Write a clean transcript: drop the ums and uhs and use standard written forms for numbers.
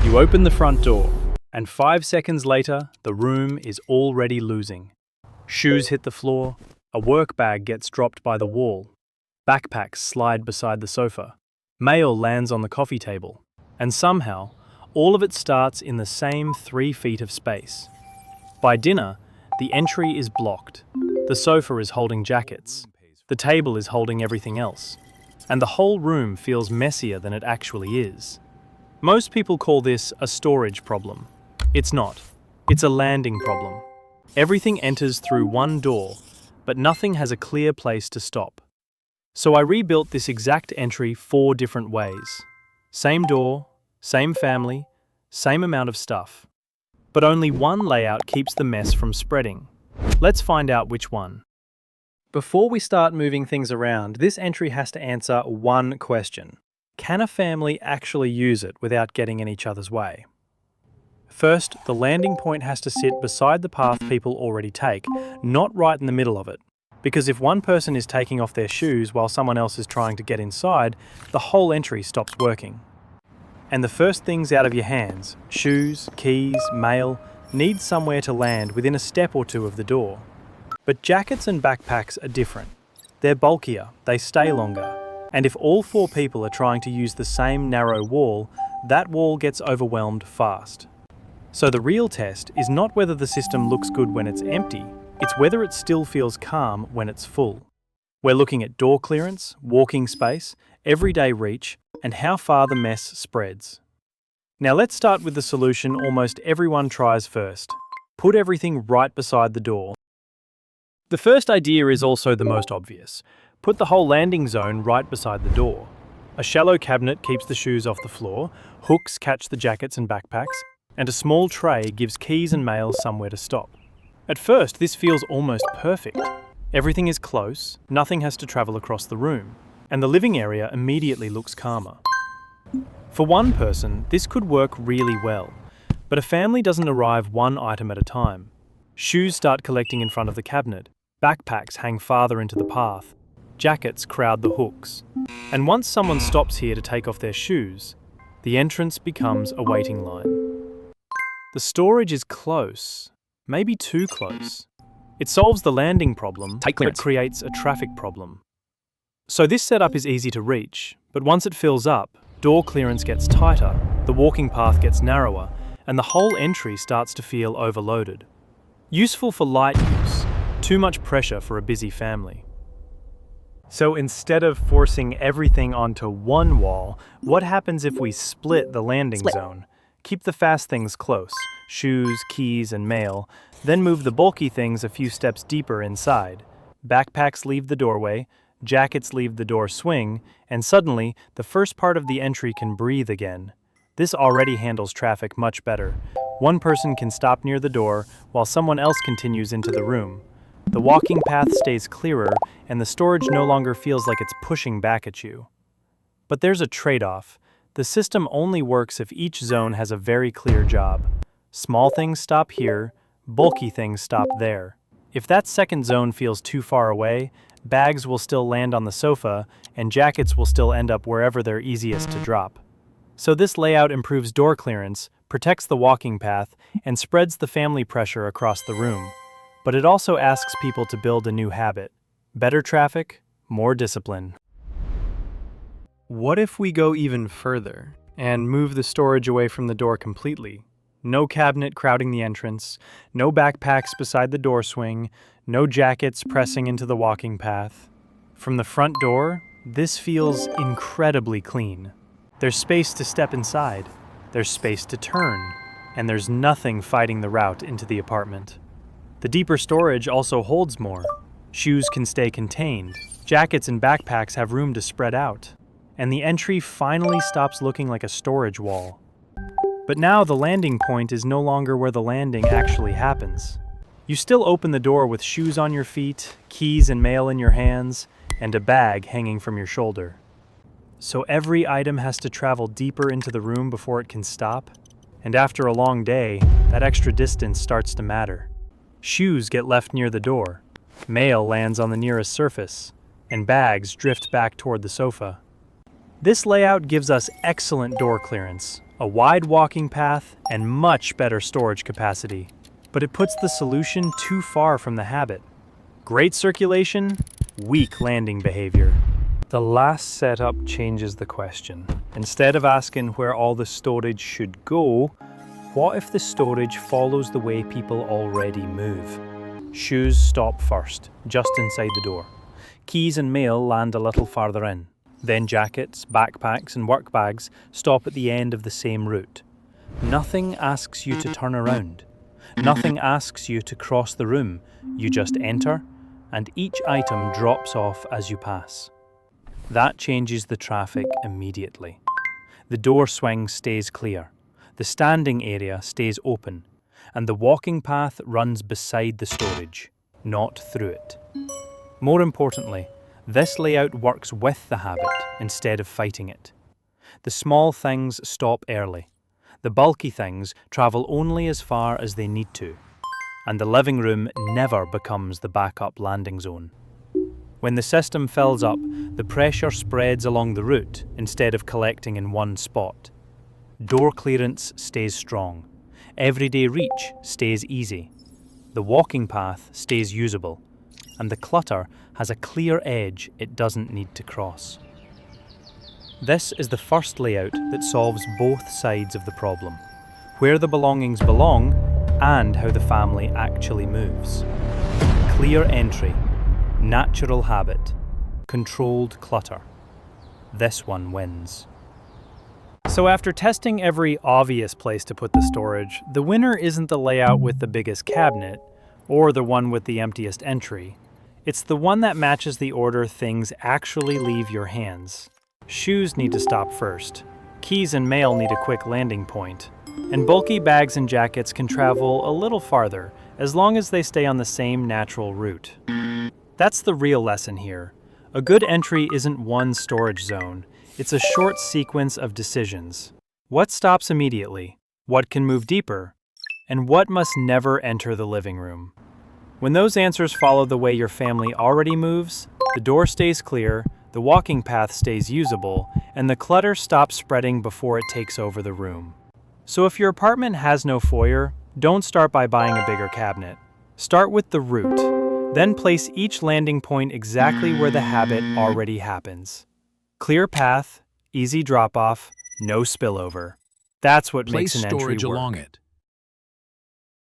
You open the front door, and 5 seconds later, the room is already losing. Shoes hit the floor, a work bag gets dropped by the wall, backpacks slide beside the sofa, mail lands on the coffee table, and somehow, all of it starts in the same 3 feet of space. By dinner, the entry is blocked. The sofa is holding jackets. The table is holding everything else. And the whole room feels messier than it actually is. Most people call this a storage problem. It's not. It's a landing problem. Everything enters through one door, but nothing has a clear place to stop. So I rebuilt this exact entry 4 different ways. Same door, same family, same amount of stuff. But only one layout keeps the mess from spreading. Let's find out which one. Before we start moving things around, this entry has to answer one question. Can a family actually use it without getting in each other's way? First, the landing point has to sit beside the path people already take, not right in the middle of it. Because if one person is taking off their shoes while someone else is trying to get inside, the whole entry stops working. And the first things out of your hands, shoes, keys, mail, need somewhere to land within a step or 2 of the door. But jackets and backpacks are different. They're bulkier, they stay longer. And if all 4 people are trying to use the same narrow wall, that wall gets overwhelmed fast. So the real test is not whether the system looks good when it's empty, it's whether it still feels calm when it's full. We're looking at door clearance, walking space, everyday reach, and how far the mess spreads. Now let's start with the solution almost everyone tries first. Put everything right beside the door. The first idea is also the most obvious. Put the whole landing zone right beside the door. A shallow cabinet keeps the shoes off the floor, hooks catch the jackets and backpacks, and a small tray gives keys and mail somewhere to stop. At first, this feels almost perfect. Everything is close, nothing has to travel across the room, and the living area immediately looks calmer. For one person, this could work really well, but a family doesn't arrive one item at a time. Shoes start collecting in front of the cabinet, backpacks hang farther into the path, jackets crowd the hooks. And once someone stops here to take off their shoes, the entrance becomes a waiting line. The storage is close, maybe too close. It solves the landing problem, but creates a traffic problem. So this setup is easy to reach, but once it fills up, door clearance gets tighter, the walking path gets narrower, and the whole entry starts to feel overloaded. Useful for light use, too much pressure for a busy family. So instead of forcing everything onto one wall, what happens if we split the landing zone? Keep the fast things close, shoes, keys, and mail, then move the bulky things a few steps deeper inside. Backpacks leave the doorway, jackets leave the door swing, and suddenly, the first part of the entry can breathe again. This already handles traffic much better. One person can stop near the door, while someone else continues into the room. The walking path stays clearer, and the storage no longer feels like it's pushing back at you. But there's a trade-off. The system only works if each zone has a very clear job. Small things stop here, bulky things stop there. If that second zone feels too far away, bags will still land on the sofa, and jackets will still end up wherever they're easiest to drop. So this layout improves door clearance, protects the walking path, and spreads the family pressure across the room. But it also asks people to build a new habit. Better traffic, more discipline. What if we go even further and move the storage away from the door completely? No cabinet crowding the entrance, no backpacks beside the door swing, no jackets pressing into the walking path. From the front door, this feels incredibly clean. There's space to step inside, there's space to turn, and there's nothing fighting the route into the apartment. The deeper storage also holds more. Shoes can stay contained, jackets and backpacks have room to spread out, and the entry finally stops looking like a storage wall. But now the landing point is no longer where the landing actually happens. You still open the door with shoes on your feet, keys and mail in your hands, and a bag hanging from your shoulder. So every item has to travel deeper into the room before it can stop, and after a long day, that extra distance starts to matter. Shoes get left near the door, mail lands on the nearest surface, and bags drift back toward the sofa. This layout gives us excellent door clearance, A wide walking path and much better storage capacity. But it puts the solution too far from the habit. Great circulation, weak landing behavior. The last setup changes the question. Instead of asking where all the storage should go, what if the storage follows the way people already move? Shoes stop first, just inside the door. Keys and mail land a little farther in. Then jackets, backpacks and work bags stop at the end of the same route. Nothing asks you to turn around. Nothing asks you to cross the room. You just enter, and each item drops off as you pass. That changes the traffic immediately. The door swing stays clear, the standing area stays open, and the walking path runs beside the storage, not through it. More importantly, this layout works with the habit instead of fighting it. The small things stop early. The bulky things travel only as far as they need to, and the living room never becomes the backup landing zone. When the system fills up, the pressure spreads along the route instead of collecting in one spot. Door clearance stays strong. Everyday reach stays easy. The walking path stays usable, and the clutter has a clear edge it doesn't need to cross. This is the first layout that solves both sides of the problem, where the belongings belong and how the family actually moves. Clear entry, natural habit, controlled clutter. This one wins. So after testing every obvious place to put the storage, the winner isn't the layout with the biggest cabinet, or the one with the emptiest entry. It's the one that matches the order things actually leave your hands. Shoes need to stop first. Keys and mail need a quick landing point. And bulky bags and jackets can travel a little farther, as long as they stay on the same natural route. That's the real lesson here. A good entry isn't one storage zone. It's a short sequence of decisions. What stops immediately? What can move deeper? And what must never enter the living room? When those answers follow the way your family already moves, the door stays clear, the walking path stays usable, and the clutter stops spreading before it takes over the room. So if your apartment has no foyer, don't start by buying a bigger cabinet. Start with the route, then place each landing point exactly where the habit already happens. Clear path, easy drop-off, no spillover. That's what makes an entry work. Place storage along it.